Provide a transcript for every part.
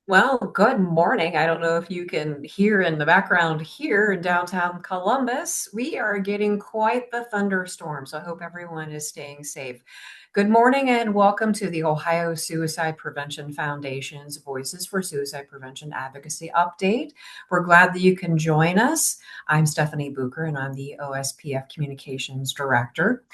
Well, good morning. I don't know if you can hear in the background here in downtown Columbus. We are getting quite the thunderstorm, so I hope everyone is staying safe. Good morning and welcome to the Ohio Suicide Prevention Foundation's Voices for Suicide Prevention Advocacy update. We're glad that you can join us. I'm Stephanie Bucher and I'm the OSPF Communications Director.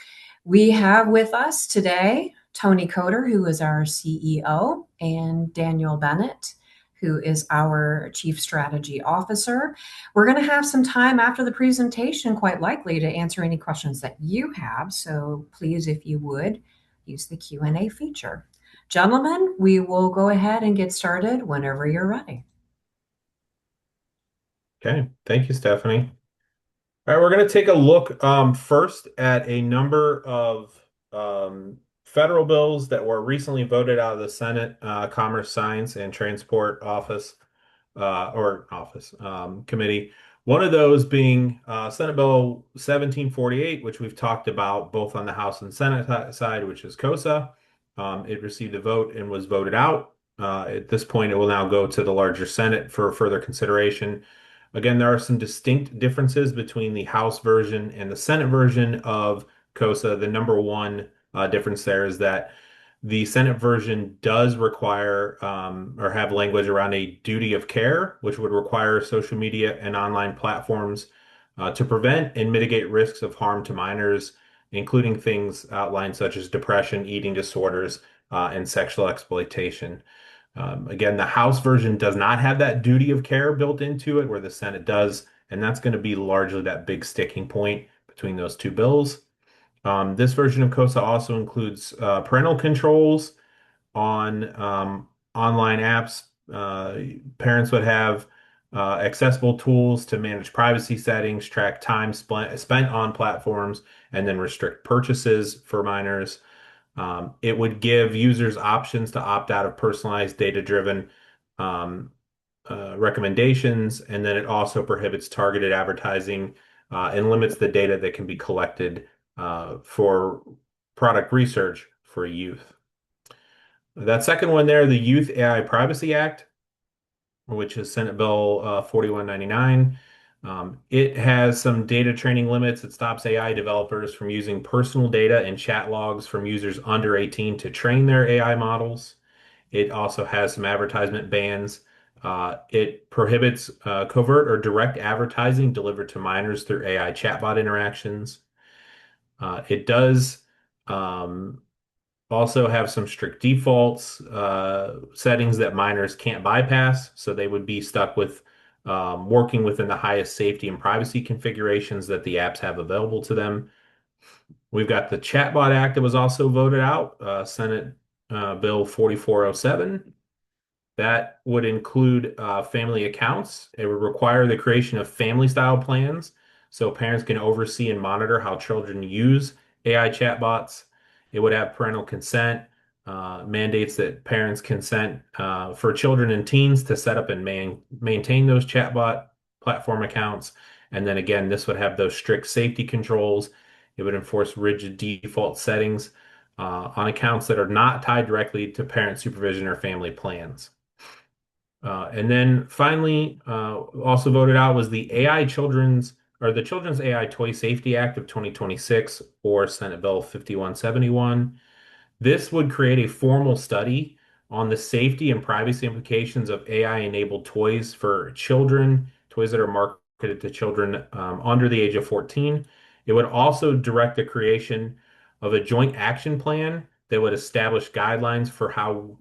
We have with us today Tony Coder, who is our CEO, and Daniel Bennett, who is our Chief Strategy Officer. We're going to have some time after the presentation, quite likely, to answer any questions that you have. So please, if you would, use the Q&A feature. Gentlemen, we will go ahead and get started whenever you're ready. Okay, thank you, Stephanie. All right, we're going to take a look first at a number of federal bills that were recently voted out of the Senate Commerce, Science, and Transport Committee. One of those being Senate Bill 1748, which we've talked about both on the House and Senate side, which is KOSA. It received a vote and was voted out. At this point, it will now go to the larger Senate for further consideration. Again, there are some distinct differences between the House version and the Senate version of KOSA. The number one difference there is that the Senate version does require or have language around a duty of care, which would require social media and online platforms to prevent and mitigate risks of harm to minors, including things outlined such as depression, eating disorders, and sexual exploitation. Again, the House version does not have that duty of care built into it, where the Senate does, and that's going to be largely that big sticking point between those two bills. This version of KOSA also includes parental controls on online apps. Parents would have accessible tools to manage privacy settings, track time spent on platforms, and then restrict purchases for minors. It would give users options to opt out of personalized data-driven um, recommendations, and then it also prohibits targeted advertising and limits the data that can be collected for product research for youth. That second one there, the Youth AI Privacy Act, which is Senate Bill 4199. It has some data training limits. It stops AI developers from using personal data and chat logs from users under 18 to train their AI models. It also has some advertisement bans. It prohibits covert or direct advertising delivered to minors through AI chatbot interactions. It does um, also have some strict defaults, settings that minors can't bypass, so they would be stuck with working within the highest safety and privacy configurations that the apps have available to them. We've got the Chatbot Act that was also voted out, Senate Bill 4407. That would include family accounts. It would require the creation of family style plans so parents can oversee and monitor how children use AI chatbots. It would have parental consent, mandates that parents consent for children and teens to set up and maintain those chatbot platform accounts. And then again, this would have those strict safety controls. It would enforce rigid default settings on accounts that are not tied directly to parent supervision or family plans. And then finally, also voted out was the Children's AI Toy Safety Act of 2026, or Senate Bill 5171. This would create a formal study on the safety and privacy implications of AI-enabled toys for children, toys that are marketed to children under the age of 14. It would also direct the creation of a joint action plan that would establish guidelines for how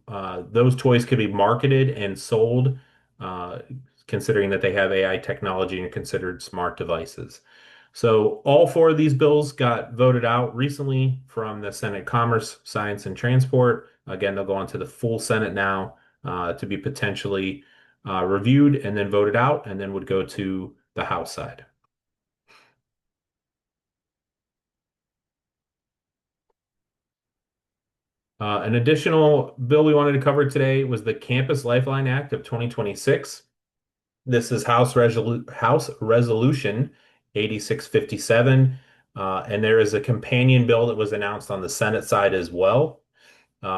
those toys could be marketed and sold, uh, considering that they have AI technology and are considered smart devices. So all four of these bills got voted out recently from the Senate Commerce, Science, and Transport. Again, they'll go on to the full Senate now to be potentially reviewed and then voted out, and then would go to the House side. An additional bill we wanted to cover today was the Campus Lifeline Act of 2026. This is House Resolution 8657, and there is a companion bill that was announced on the Senate side as well.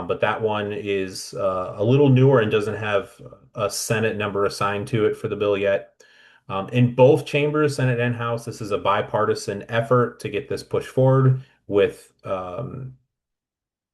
but that one is a little newer and doesn't have a Senate number assigned to it for the bill yet. In both chambers, Senate and House, this is a bipartisan effort to get this pushed forward with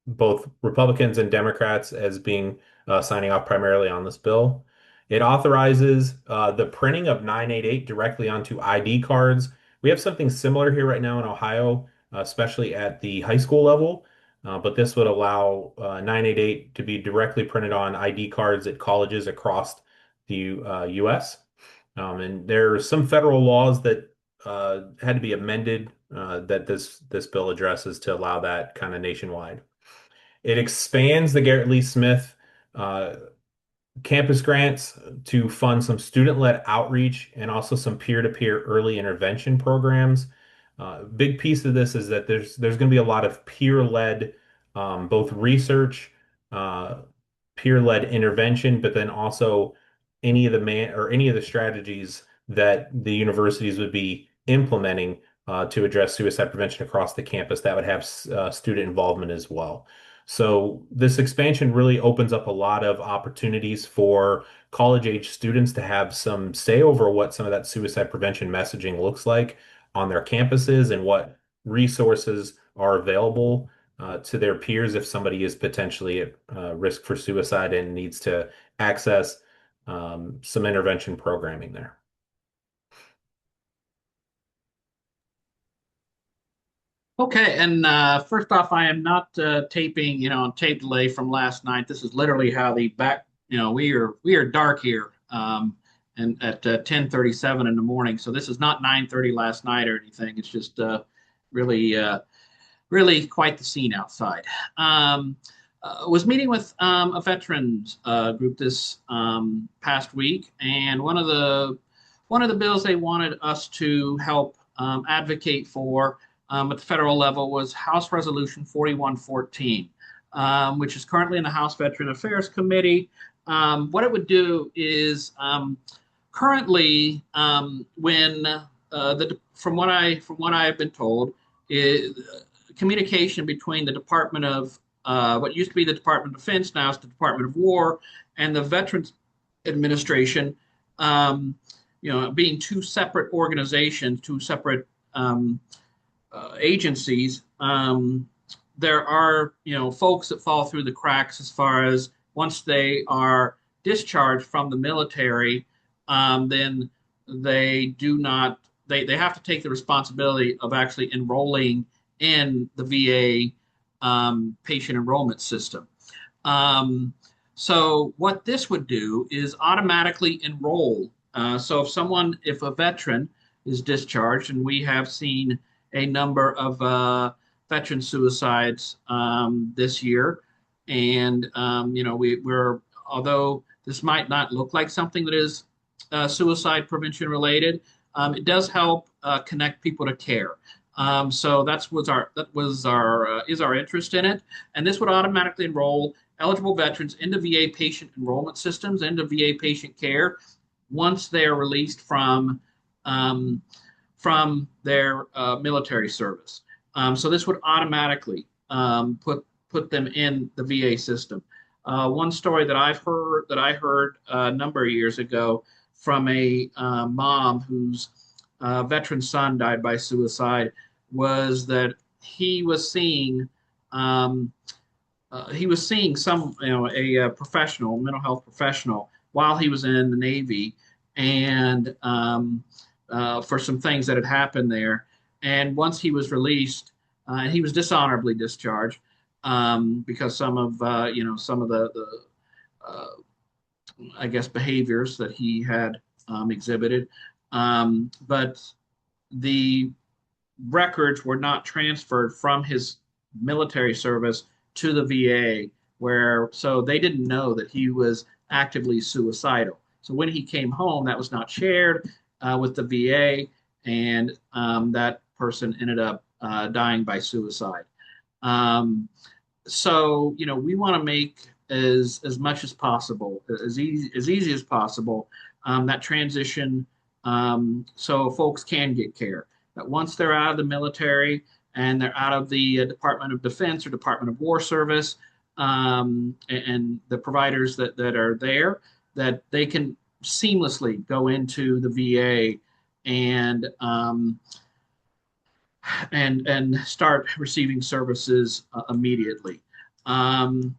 both Republicans and Democrats as being signing off primarily on this bill. It authorizes the printing of 988 directly onto ID cards. We have something similar here right now in Ohio, especially at the high school level, but this would allow 988 to be directly printed on ID cards at colleges across the U.S. And there are some federal laws that had to be amended that this bill addresses to allow that kind of nationwide. It expands the Garrett Lee Smith uh, campus grants to fund some student-led outreach and also some peer-to-peer early intervention programs. Big piece of this is that there's going to be a lot of peer-led, both research, uh, peer-led intervention, but then also any of the strategies that the universities would be implementing to address suicide prevention across the campus that would have student involvement as well. So this expansion really opens up a lot of opportunities for college age students to have some say over what some of that suicide prevention messaging looks like on their campuses and what resources are available to their peers if somebody is potentially at risk for suicide and needs to access some intervention programming there. Okay, and first off, I am not taping, on tape delay from last night. This is literally how the back, we are dark here, and at 10:37 in the morning. So this is not 9:30 last night or anything. It's just really really quite the scene outside. Was meeting with a veterans group this past week, and one of the bills they wanted us to help advocate for at the federal level was House Resolution 4114, which is currently in the House Veteran Affairs Committee. What it would do is currently when from what I have been told, is communication between the Department of what used to be the Department of Defense, now it's the Department of War, and the Veterans Administration, being two separate organizations, two separate agencies. There are, folks that fall through the cracks as far as once they are discharged from the military, then they do not, they have to take the responsibility of actually enrolling in the VA patient enrollment system. Um, so what this would do is automatically enroll. So if a veteran is discharged, and we have seen a number of veteran suicides this year, and we're although this might not look like something that is suicide prevention related, it does help connect people to care. So that was our is our interest in it, and this would automatically enroll eligible veterans into VA patient enrollment systems, into VA patient care, once they are released um, from their military service. So this would automatically put them in the VA system. One story that I heard a number of years ago from a mom whose veteran son died by suicide was that he was seeing um, some, a professional, mental health professional, while he was in the Navy, and for some things that had happened there. And once he was released, he was dishonorably discharged because some of the uh, I guess behaviors that he had exhibited, but the records were not transferred from his military service to the VA, where so they didn't know that he was actively suicidal. So when he came home, that was not shared with the VA, and that person ended up dying by suicide. Um, so we want to make as much as possible, as easy as possible, that transition, so folks can get care. That once they're out of the military and they're out of the Department of Defense or Department of War service, and the providers that are there, that they can seamlessly go into the VA and and start receiving services immediately. Um,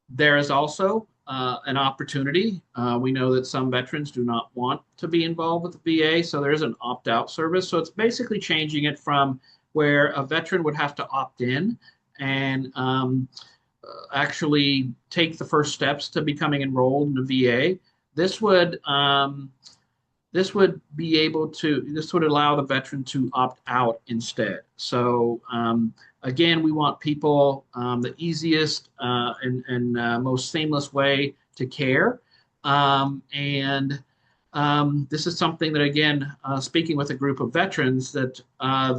there is also an opportunity. We know that some veterans do not want to be involved with the VA, so there's an opt-out service. So it's basically changing it from where a veteran would have to opt in and actually take the first steps to becoming enrolled in the VA. This would this would allow the veteran to opt out instead. So again, we want people the easiest and most seamless way to care. And this is something that, again, speaking with a group of veterans, that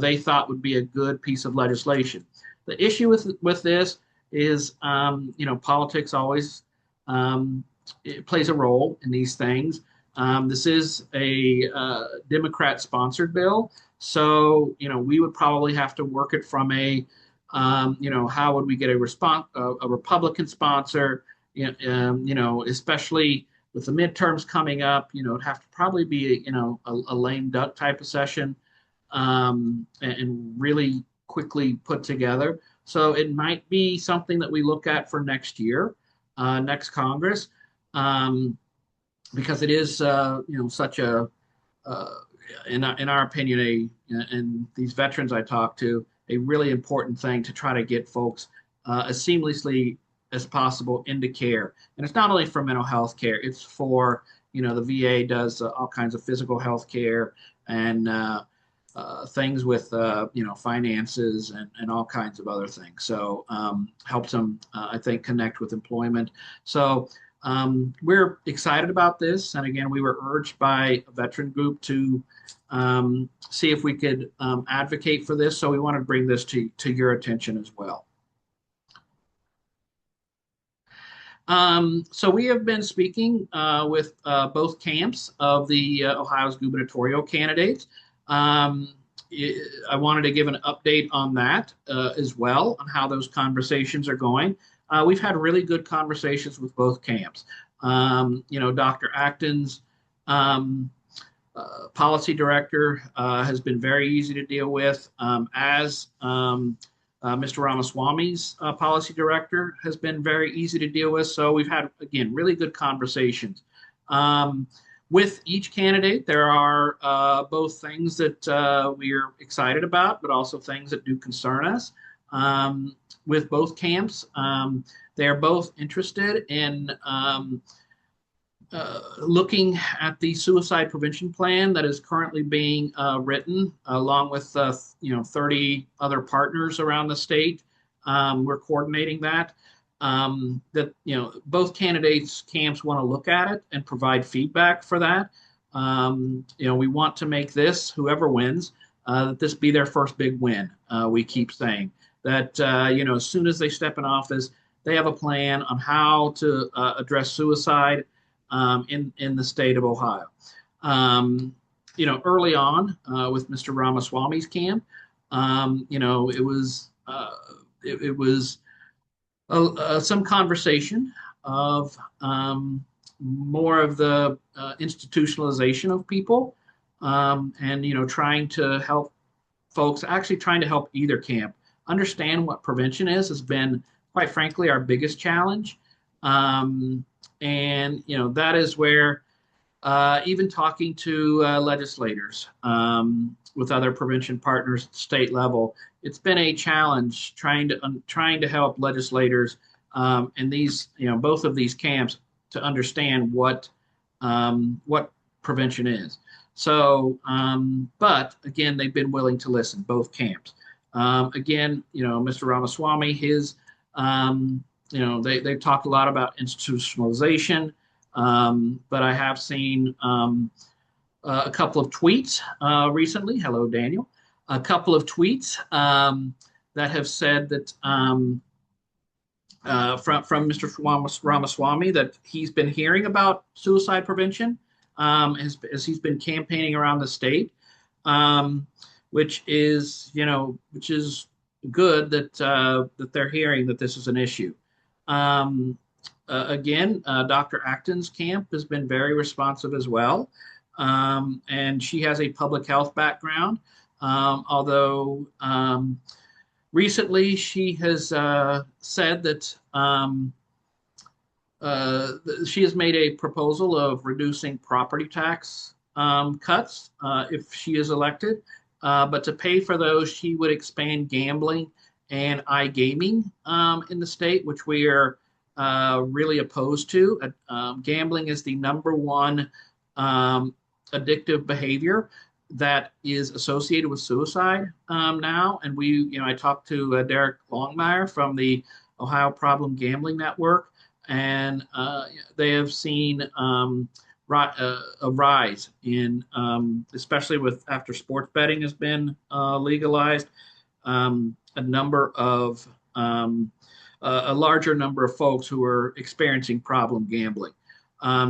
they thought would be a good piece of legislation. The issue with this is, politics always it plays a role in these things. This is a Democrat-sponsored bill, so we would probably have to work it from how would we get a response, a Republican sponsor, especially with the midterms coming up, it'd have to probably be a lame duck type of session, and really quickly put together. So it might be something that we look at for next year, next Congress. Because it is such a uh, in our opinion, and these veterans I talk to, a really important thing to try to get folks as seamlessly as possible into care. And it's not only for mental health care; it's for the VA does all kinds of physical health care and things with finances and all kinds of other things. So helps them, I think, connect with employment. So we're excited about this. And again, we were urged by a veteran group to see if we could advocate for this. So we want to bring this to your attention as well. So we have been speaking with both camps of the Ohio's gubernatorial candidates. Um, I wanted to give an update on that as well, on how those conversations are going. We've had really good conversations with both camps. Dr. Acton's um, policy director has been very easy to deal with, as Mr. Ramaswamy's policy director has been very easy to deal with. So we've had, again, really good conversations. Um, with each candidate, there are both things that we're excited about, but also things that do concern us. With both camps, they are both interested in looking at the suicide prevention plan that is currently being written, along with 30 other partners around the state. We're coordinating that. That both candidates camps want to look at it and provide feedback for that. We want to make this, whoever wins, that this be their first big win. We keep saying that as soon as they step in office, they have a plan on how to address suicide in the state of Ohio. Early on with Mr. Ramaswamy's camp, it was some conversation of more of the institutionalization of people, and trying to help folks, actually trying to help either camp understand what prevention is, has been, quite frankly, our biggest challenge. Um, and that is where even talking to legislators with other prevention partners at the state level, it's been a challenge trying to help legislators in these both of these camps to understand what prevention is. So, but again, they've been willing to listen, both camps. Again, Mr. Ramaswamy, his they've talked a lot about institutionalization, but I have seen a couple of tweets recently. Hello, Daniel. A couple of tweets that have said that from Mr. Ramaswamy, that he's been hearing about suicide prevention as he's been campaigning around the state, which is good that that they're hearing that this is an issue. Um, again, Dr. Acton's camp has been very responsive as well. And she has a public health background, although recently she has said that she has made a proposal of reducing property tax cuts if she is elected. But to pay for those, she would expand gambling and iGaming in the state, which we are really opposed to. Gambling is the number one um, addictive behavior that is associated with suicide now. And I talked to Derek Longmire from the Ohio Problem Gambling Network, and they have seen a rise in, especially with after sports betting has been legalized, a number of a larger number of folks who are experiencing problem gambling.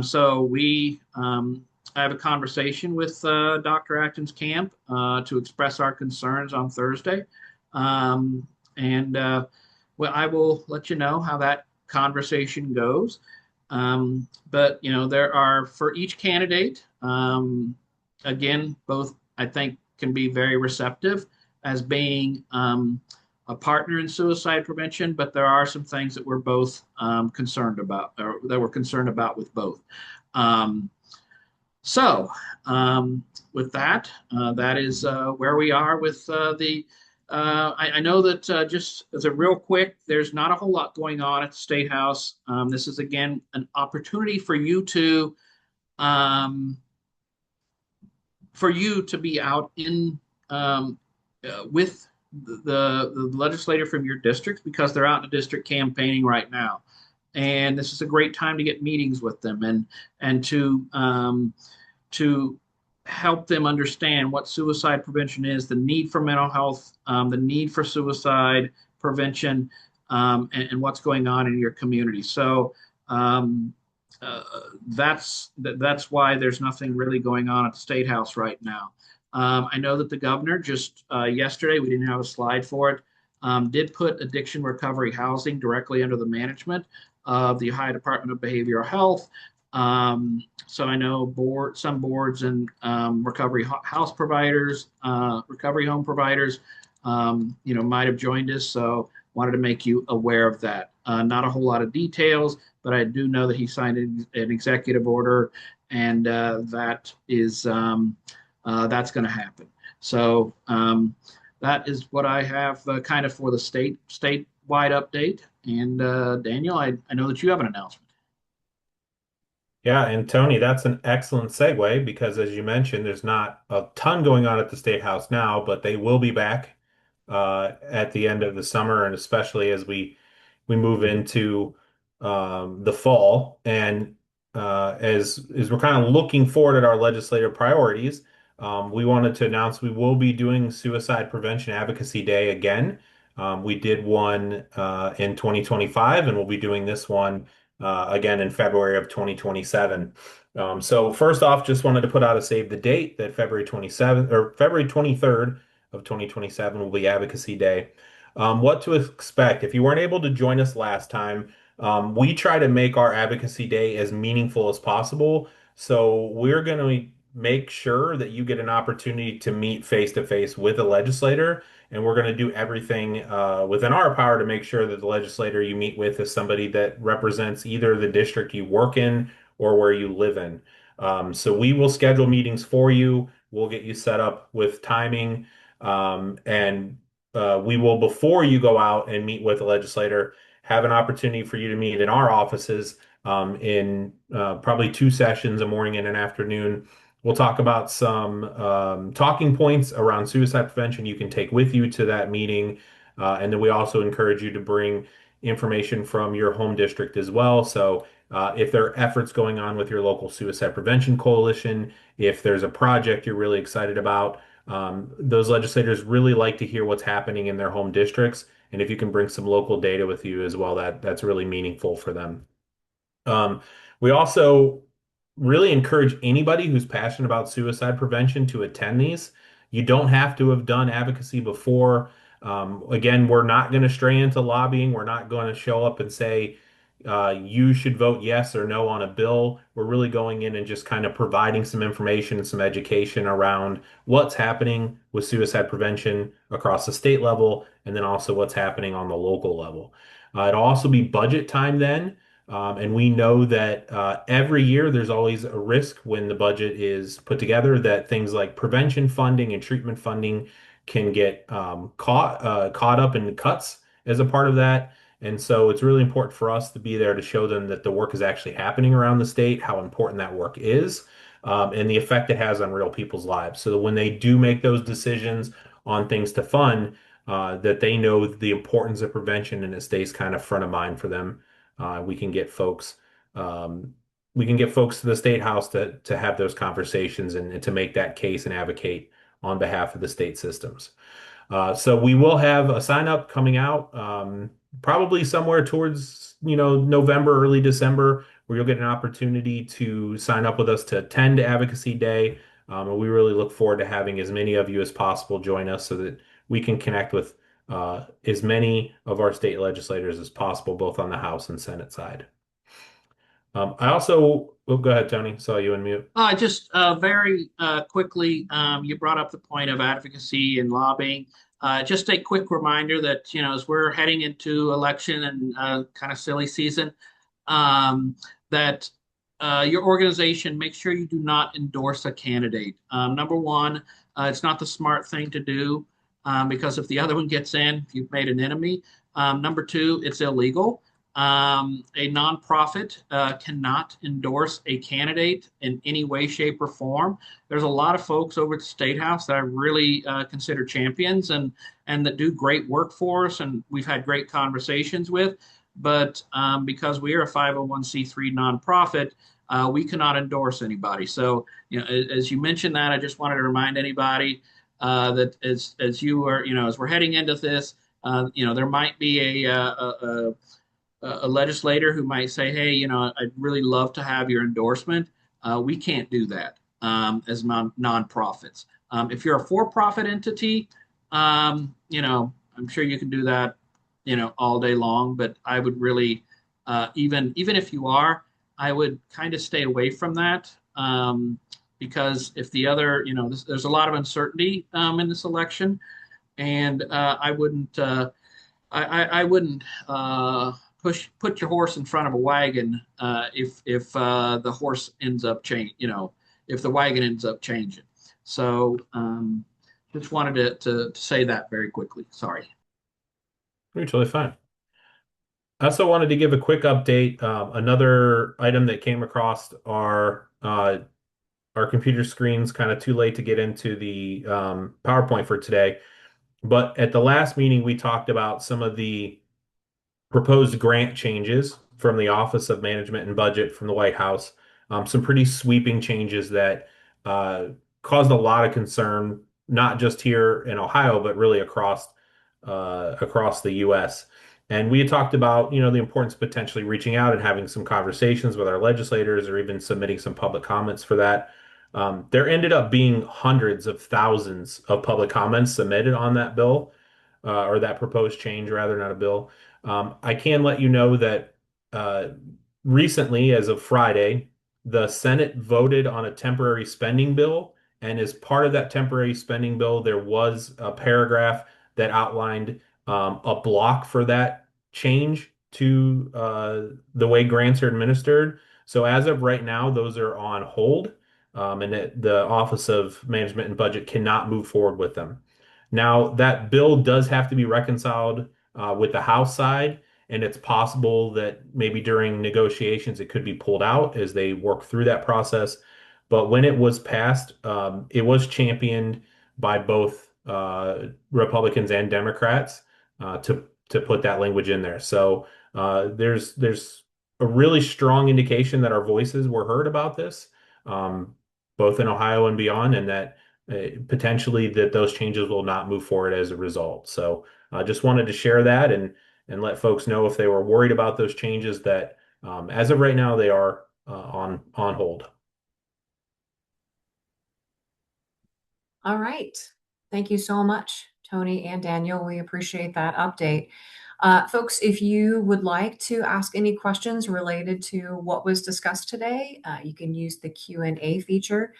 So I have a conversation with Dr. Acton's camp to express our concerns on Thursday, um, and well, I will let you know how that conversation goes. But there are for each candidate, again, both I think can be very receptive as being a partner in suicide prevention, but there are some things that we're both concerned about, or that we're concerned about with both. Um, so, with that, that is where we are with the. I know that just as a real quick, there's not a whole lot going on at the State House. This is again an opportunity um, for you to be out in with the legislator from your district because they're out in the district campaigning right now, and this is a great time to get meetings with them and to help them understand what suicide prevention is, the need for mental health, the need for suicide prevention, and what's going on in your community. So um, uh, that's why there's nothing really going on at the State House right now. I know that the governor just yesterday, we didn't have a slide for it, did put addiction recovery housing directly under the management of the Ohio Department of Behavioral Health. So I know some boards and recovery house providers, recovery home providers, might have joined us. So wanted to make you aware of that. Not a whole lot of details, but I do know that he signed an executive order, and that's going to happen. So that is what I have kind of for the statewide update. And Daniel, I know that you have an announcement. Yeah, and Tony, that's an excellent segue because as you mentioned, there's not a ton going on at the State House now, but they will be back at the end of the summer and especially as we move into the fall. And as we're kind of looking forward at our legislative priorities, we wanted to announce we will be doing Suicide Prevention Advocacy Day again. We did one in 2025, and we'll be doing this one again in February of 2027. So first off, just wanted to put out a save the date that February 27th or February 23rd of 2027 will be Advocacy Day. What to expect. If you weren't able to join us last time, we try to make our Advocacy Day as meaningful as possible. So we're going to make sure that you get an opportunity to meet face to face with a legislator. And we're going to do everything within our power to make sure that the legislator you meet with is somebody that represents either the district you work in or where you live in. So we will schedule meetings for you. We'll get you set up with timing. And we will, before you go out and meet with a legislator, have an opportunity for you to meet in our offices in probably two sessions, a morning and an afternoon. We'll talk about some talking points around suicide prevention you can take with you to that meeting. And then we also encourage you to bring information from your home district as well. So if there are efforts going on with your local suicide prevention coalition, if there's a project you're really excited about, those legislators really like to hear what's happening in their home districts. And if you can bring some local data with you as well, that's really meaningful for them. Um, we also really encourage anybody who's passionate about suicide prevention to attend these. You don't have to have done advocacy before. Again, we're not going to stray into lobbying. We're not going to show up and say, you should vote yes or no on a bill. We're really going in and just kind of providing some information and some education around what's happening with suicide prevention across the state level, and then also what's happening on the local level. It'll also be budget time then. And we know that every year there's always a risk when the budget is put together that things like prevention funding and treatment funding can get caught up in cuts as a part of that. And so it's really important for us to be there to show them that the work is actually happening around the state, how important that work is, and the effect it has on real people's lives. So that when they do make those decisions on things to fund, that they know the importance of prevention and it stays kind of front of mind for them. We can get folks, um, we can get folks to the state house to have those conversations and to make that case and advocate on behalf of the state systems. So we will have a sign up coming out probably somewhere towards November, early December, where you'll get an opportunity to sign up with us to attend Advocacy Day. And we really look forward to having as many of you as possible join us so that we can connect with as many of our state legislators as possible, both on the House and Senate side. I also, oh, go ahead, Tony. Saw you in mute. Just very quickly, you brought up the point of advocacy and lobbying. Just a quick reminder that, as we're heading into election and kind of silly season, um, that your organization, make sure you do not endorse a candidate. Number one, it's not the smart thing to do because if the other one gets in, you've made an enemy. Number two, it's illegal. A nonprofit cannot endorse a candidate in any way, shape, or form. There's a lot of folks over at the State House that I really consider champions and that do great work for us, and we've had great conversations with. But because we are a 501c3 nonprofit, we cannot endorse anybody. So, as you mentioned that, I just wanted to remind anybody that as you are, as we're heading into this, there might be a legislator who might say, hey, I'd really love to have your endorsement. We can't do that as nonprofits. If you're a for-profit entity, I'm sure you can do that, all day long. But I would really, even if you are, I would kind of stay away from that because if the other, there's a lot of uncertainty in this election, and I wouldn't. I wouldn't put your horse in front of a wagon if the horse ends up if the wagon ends up changing. So just wanted to say that very quickly. Sorry. You're totally fine. I also wanted to give a quick update. Another item that came across our computer screens, kind of too late to get into the PowerPoint for today. But at the last meeting, we talked about some of the proposed grant changes from the Office of Management and Budget from the White House. Some pretty sweeping changes that caused a lot of concern, not just here in Ohio, but really across the U.S. And we had talked about, the importance of potentially reaching out and having some conversations with our legislators or even submitting some public comments for that. There ended up being hundreds of thousands of public comments submitted on that bill, or that proposed change, rather, not a bill. I can let you know that uh, recently, as of Friday, the Senate voted on a temporary spending bill. And as part of that temporary spending bill, there was a paragraph that outlined a block for that change to the way grants are administered. So as of right now, those are on hold, and the Office of Management and Budget cannot move forward with them. Now, that bill does have to be reconciled with the House side, and it's possible that maybe during negotiations it could be pulled out as they work through that process. But when it was passed, it was championed by both Republicans and Democrats to put that language in there. So there's a really strong indication that our voices were heard about this, um, both in Ohio and beyond, and that potentially that those changes will not move forward as a result. So I just wanted to share that and let folks know if they were worried about those changes that as of right now they are on hold. All right. Thank you so much, Tony and Daniel. We appreciate that update. Folks, if you would like to ask any questions related to what was discussed today, you can use the Q&A feature.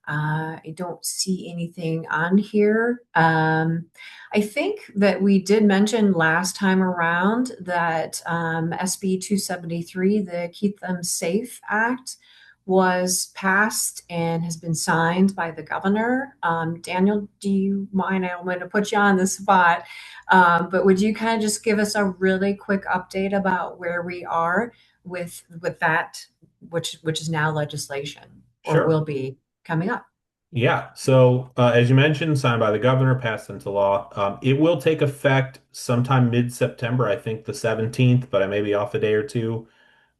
I don't see anything on here. I think that we did mention last time around that SB 273, the Keep Them Safe Act, was passed and has been signed by the governor. Daniel, do you mind? I'm going to put you on the spot, but would you kind of just give us a really quick update about where we are with that, which is now legislation or Sure. will be coming up? Yeah. So, as you mentioned, signed by the governor, passed into law. It will take effect sometime mid-September, I think the 17th, but I may be off a day or two.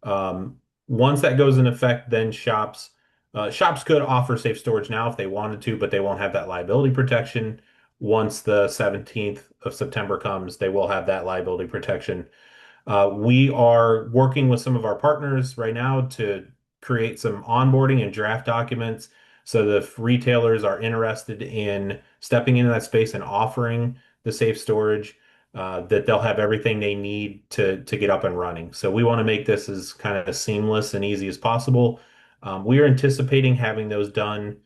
Um, Once that goes in effect, then shops could offer safe storage now if they wanted to, but they won't have that liability protection. Once the 17th of September comes, they will have that liability protection. We are working with some of our partners right now to create some onboarding and draft documents so that if retailers are interested in stepping into that space and offering the safe storage, that they'll have everything they need to get up and running. So we want to make this as kind of seamless and easy as possible. We are anticipating having those done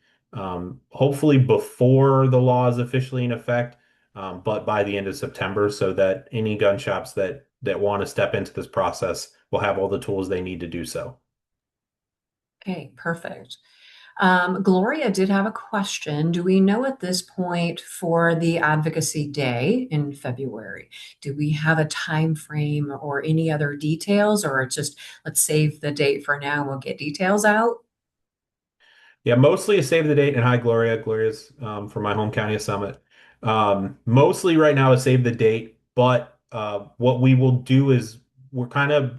hopefully before the law is officially in effect, but by the end of September, so that any gun shops that want to step into this process will have all the tools they need to do so. Okay, perfect. Gloria did have a question. Do we know at this point for the Advocacy Day in February, do we have a time frame or any other details, or it's just let's save the date for now and we'll get details out? Yeah, mostly a save the date. And hi, Gloria. Gloria's from my home county of Summit. Mostly right now is save the date, but what we will do is we're kind of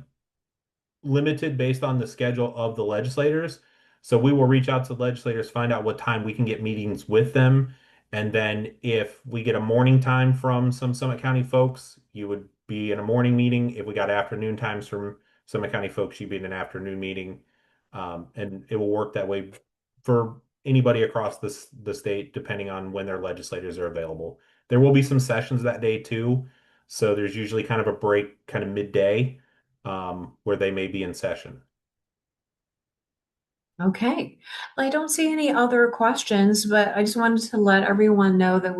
limited based on the schedule of the legislators. So we will reach out to legislators, find out what time we can get meetings with them. And then if we get a morning time from some Summit County folks, you would be in a morning meeting. If we got afternoon times from Summit County folks, you'd be in an afternoon meeting. And it will work that way for anybody across the state, depending on when their legislators are available. There will be some sessions that day too. So there's usually kind of a break kind of midday where they may be in session. Okay. Well, I don't see any other questions, but I just wanted to let everyone know that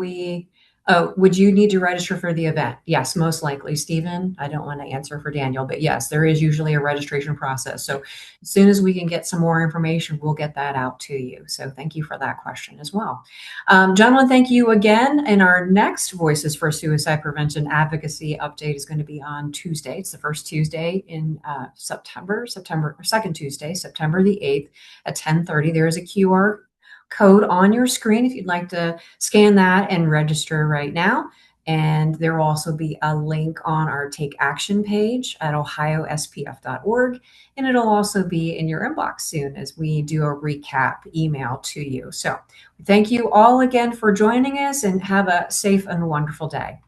oh, would you need to register for the event? Yes, most likely, Stephen. I don't want to answer for Daniel, but yes, there is usually a registration process. So as soon as we can get some more information, we'll get that out to you. So thank you for that question as well. Gentlemen, thank you again. And our next Voices for Suicide Prevention Advocacy update is going to be on Tuesday. It's the first Tuesday in September, or second Tuesday, September the 8th at 10:30. There is a QR code on your screen if you'd like to scan that and register right now. And there will also be a link on our Take Action page at ohiospf.org. And it'll also be in your inbox soon as we do a recap email to you. So thank you all again for joining us and have a safe and wonderful day.